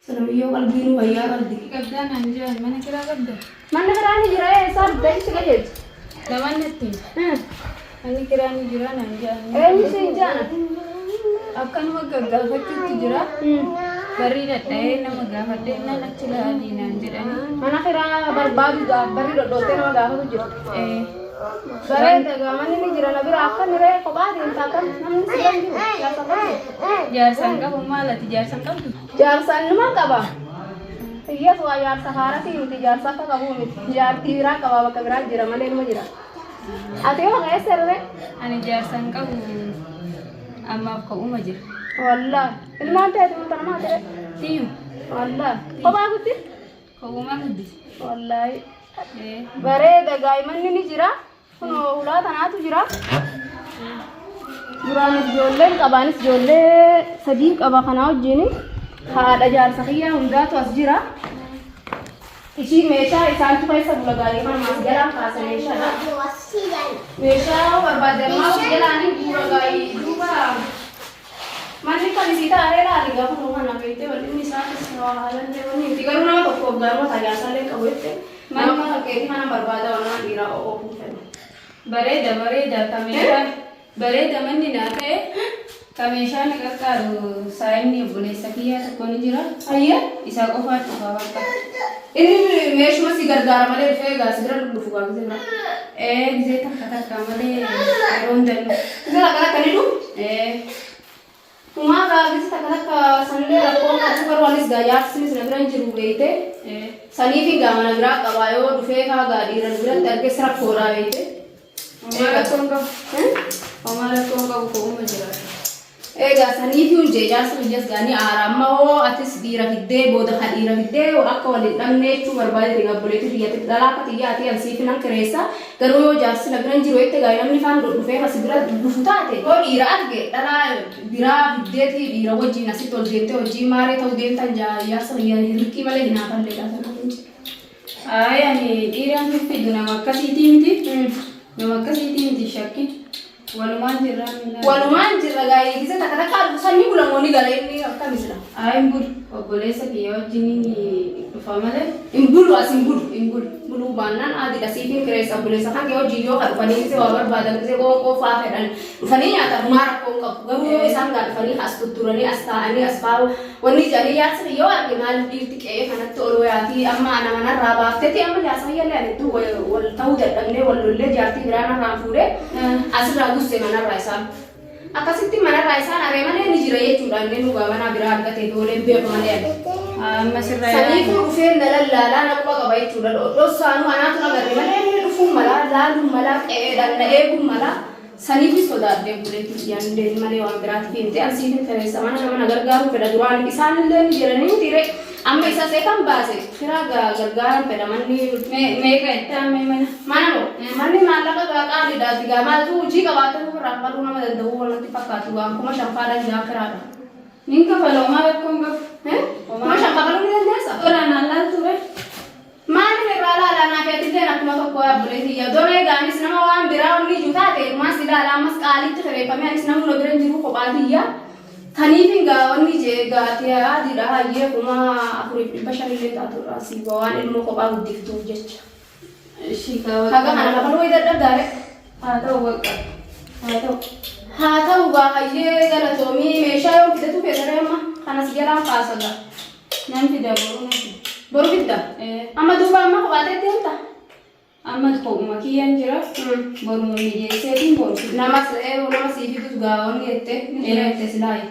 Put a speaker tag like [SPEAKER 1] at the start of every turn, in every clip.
[SPEAKER 1] Sanamiyyo qalbiin wayyaa qalbi.
[SPEAKER 2] Qabdaan anjaan mana kiraa qabda.
[SPEAKER 1] Manni biraan jira eessaa biddeensi qajeelcha.
[SPEAKER 2] Lamanatti. Manni kiraa ni jira anjaan.
[SPEAKER 1] Eenyu siin jaana?
[SPEAKER 2] Akkanuma gaggaafachuutti jira. Barri dadha'ee nama gaafadhee nan achi laalii naan jedhanii.
[SPEAKER 1] Mana kiraa barbaadu barri dhodhoottee nama gaafatu jira. Bareeda manni ni jira na bira akka niree kophaatiin taatan namni si jiru jaarsa qabu.
[SPEAKER 2] Jaarsaan qabu maalati jaarsaan qabdu?
[SPEAKER 1] Jaarsaan nima qaba. Iyyaas waa jaarsa haaratii miti jaarsa akka qabu miti. Jaartii biraa qaba bakka biraa jira malee nima jira. Ati yoo qeessa irree?
[SPEAKER 2] Ani jaarsaan qabu ammaaf ka'uma jira.
[SPEAKER 1] Wallah ilmaan ta'e tuma kana maa ta'e?
[SPEAKER 2] Tiyu.
[SPEAKER 1] Wallah kophaa guddis?
[SPEAKER 2] Ka'uma guddis.
[SPEAKER 1] Wallahi bareeda gaa'imanni ni jira. Kunoo ulaa tanaatu jira. Duraanis ijoolleen qabaanis ijoollee sadii qaba kanaa wajjin haadha jaarsa kiyyaa hundaatu as jira. Ishii meeshaa isaantu keessa bula gaarii kana maas jalaan kaasa meeshaadha. Meeshaa barbaadamaa jalaanii bu'uura gaarii duuba manni kamisii taa'ee laali gaafa nuu kana beektee bal'inni isaatis haalallee wanni itti garuu nama tokkoof garuu tajaajillee qabu jettee nama fakkeetii kana barbaada waan dhiiraa oofuu fedha.
[SPEAKER 2] Bareeda kameeshaan bareeda manni naa ta'e kameeshaan qaqqaaru saayinni obboleessa kiyyaa tokko ni jira.
[SPEAKER 1] Ayya
[SPEAKER 2] isaa qofaatu qaba bakka.
[SPEAKER 1] inni meeshuma si gargaara malee dhufee gaasi bira dhufu gaasi bira.
[SPEAKER 2] Gizee takka malee yeroo hundanuu.
[SPEAKER 1] Gizee takka ni dhufu? Kumaa gaasi takka sanillee rakkoo qabu garuu anis gaayyaarsinis na bira hin jiru beeyte. Saniifi gaamana biraa qabaa yoo dhufee kaa gaadhiiran biratti argees rakkoodhaa beeyte.
[SPEAKER 2] Omara konga ka'uma jira.
[SPEAKER 1] Egaa saniifi hunjee jaarsa biyyaas gaanii aaraamma hoo atis dhiira fiddee booda kan dhiira fiddee akka waliin dhabne jechuu barbaade gabboleetti biyyatti dhalaaka xiyyaati ansiifi nan kireessa garuu yoo jaarsi na bira hin jiru jette gaa namni faan dhufee asi bira dhufu taate yoo dhiira arge dhalaa biraa fiddeeti dhiira wajjin asitti ol deemtee wajjin maaree ta'uu deemtan jaarsa biyyaa hirqii malee hin hafallee gaafa.
[SPEAKER 2] Ani dhiiraan fiddu nama akkasiitii miti. Nama akkasiitii miti shakki. Walumaan jirra gaa'ee gisa takka takka sanni bulamoonni galee inni akkamisira. Hin bulu obboleessa kiyya wajjin dhufa malee.
[SPEAKER 1] Hin bulu as hin bulu. Buluu baannaan adiidha siifin kireessa obboleessa kan kee hojii yoo kan dhufanii gisee waa barbaadan gisee qoonqoo fa'aa fedhan dhufanii nyaataaf maa rakkoo qabu garuu yoo isaan gaa dhufanii as tutturanii as taa'anii as faa'u wanni jedhanii jaarsa yoo arge maal dhiirti qe'ee kanatti ol wayaatii amma ana manarraa baafteeti amma jaarsa fayyallee anittuu wal ta'uu dadhabnee wal lollee jaartii biraa narraa fuudhee asirraa gusse manarraa isaan. Akkasitti manarraa isaan areemalee ni jira jechuudha inni dhugaa manaa biraa argatee tooleen beeku malee
[SPEAKER 2] amma sirraa
[SPEAKER 1] saniifuu dhufee lallaalaa nama qaba jechuudha dhossaanu anaatu nagarre malee inni dhufuun malaa laaluun malaa qe'eedhaan na eeguun malaa saniifis sodaadhee buleetti yaandee malee waan biraatiif himte ansiitiin fereessa mana nama gargaaruu fedha duraan isaanillee ni jiranii tiree amma isa seekan baase firaa gargaaran fedha manni
[SPEAKER 2] meeqa itti hammee
[SPEAKER 1] mana manni maallaqa qaaliidhaati gaa maaltu hojii qabaatan irraa faluu nama danda'uu walatti fakkaatu gaa kuma shanfaadhaan gaa firaadha.
[SPEAKER 2] Nin kafala oma rakkoon qabu.
[SPEAKER 1] Kuma shanfaluu ni dandeessa?
[SPEAKER 2] Oraan allaan ture.
[SPEAKER 1] Maaliif irraa laalaa naaf yaadillee akkuma tokko yaabbuleetii yaa doree gaanis nama waan biraa wanni ijuu taate maas ilaalaa ammas qaaliitti fireeffamee anis namni bira hin jiru kophaatiyyaa. Kaniifin gaa wanni jee gaatee adiidha hayyee kuma 4,500 taatudha asii waan ilmoo kophaa guddiftuuf jecha. Haga kana lafa nuyi dadhabdaare
[SPEAKER 2] haa ta'u waqqa.
[SPEAKER 1] Haa ta'u gaa hayyee galatoomii meeshaa yoo fidatu fedhare amma kanas jalaan kaasa gaa.
[SPEAKER 2] Nan fida
[SPEAKER 1] boru fidda? Amma duuba amma kophaatee deemta?
[SPEAKER 2] Amma kophuma kiyyaan jira. Boruma mijeesseetiin boru.
[SPEAKER 1] Nama siifidus gaa wanni jettee ni jira jettee silaayi.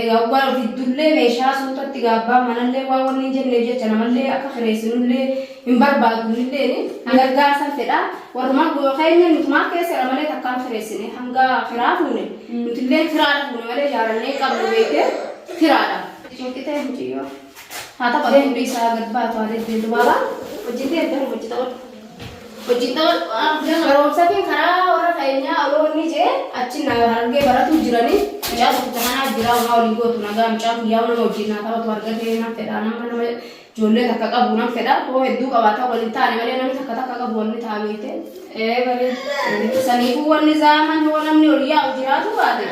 [SPEAKER 1] Egaa waan fiddullee meeshaa suutatti gaabbaa manallee waa wanni jennee jecha namallee akka fireessinullee hin barbaadnullee gargaarsan fedha. Warrumaa keenya nutumaa keessadha malee takkaan fireessine hanga firaa fuune. Nutillee firaadha fuune malee jaarannee qabnu beekee firaadha. Shooqitee muciyyoo. Haa tapha fuudhii isaa gad baatu haa deddeebitu baabaa. Hojjetee eddaan hojjeta ol. Hojjeta ol barumsa fi karaa warra keenyaa oloonni jee achi hargee baratu jiranii. Mucaa tokko kanaa jira waa olii gootu nagaa mucaa guyyaa nama wajjin naa taphatu argatee nan fedha nama ijoollee takka qabu nan fedha koo hedduu qabaata waliin taane malee namni takka qabu wanni taa beekte. Saniifuu wanni zaaman yoo namni ol yaa'u jiraatu baate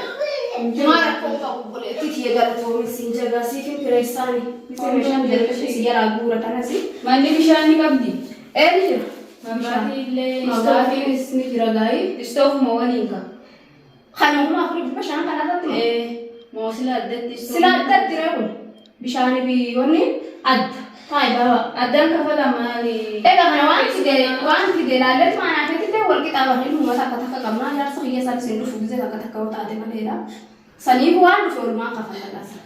[SPEAKER 1] Mara koo qabu boleetti galatoomii siin jagaa siifin kireessaani. Bishaan meeshaan jalqabee si jalaa guura kanasi.
[SPEAKER 2] Manni bishaan ni qabdi.
[SPEAKER 1] Ni jira.
[SPEAKER 2] Mabaatiin
[SPEAKER 1] ni jira gaa'ii.
[SPEAKER 2] Istoofuma waliin qaba.
[SPEAKER 1] Kan uumaa afurii bishaan kanarratti.
[SPEAKER 2] Moo sila addatti istoofu.
[SPEAKER 1] Sila addatti reefu. Bishaan biyyoonni adda. Taa'ee baba.
[SPEAKER 2] Addaan kafala maali?
[SPEAKER 1] Egaa kana waan fide laalletti maanaa keessatti wal qixaabanii uummata akka takka qabnaa jaarsa biyya isaatti siin dhufu gisee akka takka taate maleedha. Saniif waan dhufe walumaa kafalalaasa.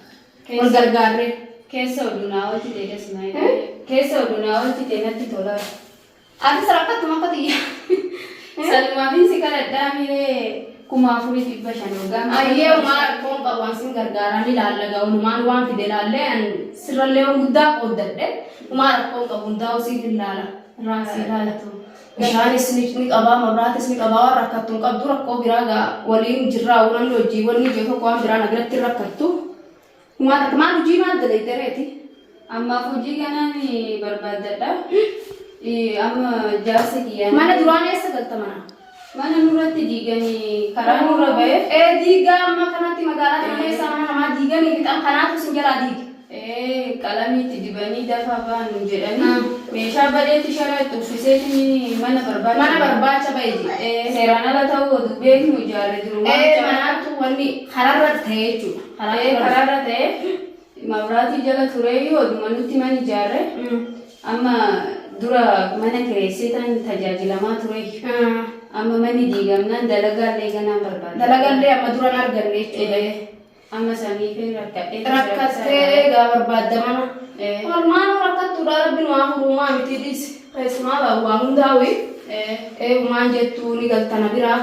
[SPEAKER 1] Wal gargaarree.
[SPEAKER 2] Keessa odunaa wajji ta'edha sinaa. Keessa odunaa wajji ta'e natti tola.
[SPEAKER 1] Ati sarakkatuma akka xiyya.
[SPEAKER 2] Salumaafiin si kadhadhaa miree 4,500 hoggaan.
[SPEAKER 1] Ayyee uumaa rakkoon qabu waan sin gargaaranii laallaga walumaan waan fide laallee sirrallee waan guddaa qooddadhe uumaa rakkoon qabu hundaa hosiif hin laala. Raasii laalatu. Bishaanis ni qabaa mabraatis ni qabaa waan rakkattuun qabdu rakkoo biraa gaa waliin jirraa waan hojii wanni ijoo tokko waan biraa nagiratti rakkattu. Uumaa takka maal hojii maal daleettereeti?
[SPEAKER 2] Ammaaf hojii kanaan barbaaddadha. Amma jaarsa kiyyaa.
[SPEAKER 1] Mana duraan eessa galta mana?
[SPEAKER 2] Mana nurratti diiganii karaa nurra ba'e.
[SPEAKER 1] Diigaa amma kanatti magaalaa kana keessa mana namaa diiganii fixan kanaatu sin jalaa diiga.
[SPEAKER 2] Qalamiitti dibanii dafaa baanu jedhanii meeshaa badeetti sharaatti uffiseetiin mana barbaacha.
[SPEAKER 1] Mana barbaacha ba'e.
[SPEAKER 2] Seeraan ala ta'uu oduu beeknu ijaarre jiru.
[SPEAKER 1] Manaatu wanni kararra ta'e jechuudha.
[SPEAKER 2] Kararra ta'e mabraatii jala ture oduma nutti mana ijaarre. Amma dura mana kireessitan tajaajilamaa ture. Amma manni diigamnaan dalagaallee ganaan barbaada.
[SPEAKER 1] Dalagaallee amma duran arganne jechuudha.
[SPEAKER 2] Amma saniifii rakkadhee.
[SPEAKER 1] Rakkattee gaa barbaadda mana. Walmaan rakkattuudha rabbiin waa hurumaa miti dhiisi. Keessumaa waa hundaa'u. Maan jettuu ni galtana biraa.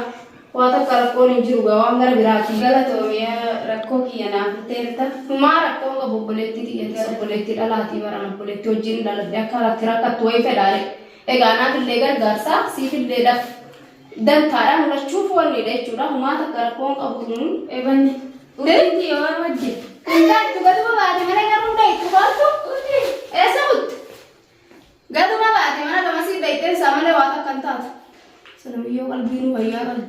[SPEAKER 1] Waa takka rakkoon hin jiru gaa waan gara biraati.
[SPEAKER 2] Galatoomiyaa rakkoo kiyya naaf teerta.
[SPEAKER 1] Maa rakkoon qabu obboleetti xiyyeessa obboleetti dhalaatii baran obboleetti wajjin dhaladhe akka irratti rakkattu wayii fedhaale. Egaa anaafillee gargaarsaa siifillee dantaadhaan murachuuf wannidha jechuudha. Maa takka rakkoon qabu
[SPEAKER 2] eebanne. Uleetti yoo wajjin.
[SPEAKER 1] Ingaatti gaduma baate mana garuu dhayitu baatu. Eessa butte? Gaduma baate mana gamasii dhayiteen isaa malee waa takka hin taatu. Sanamiyyoo qalbiin wayyaa qalbi.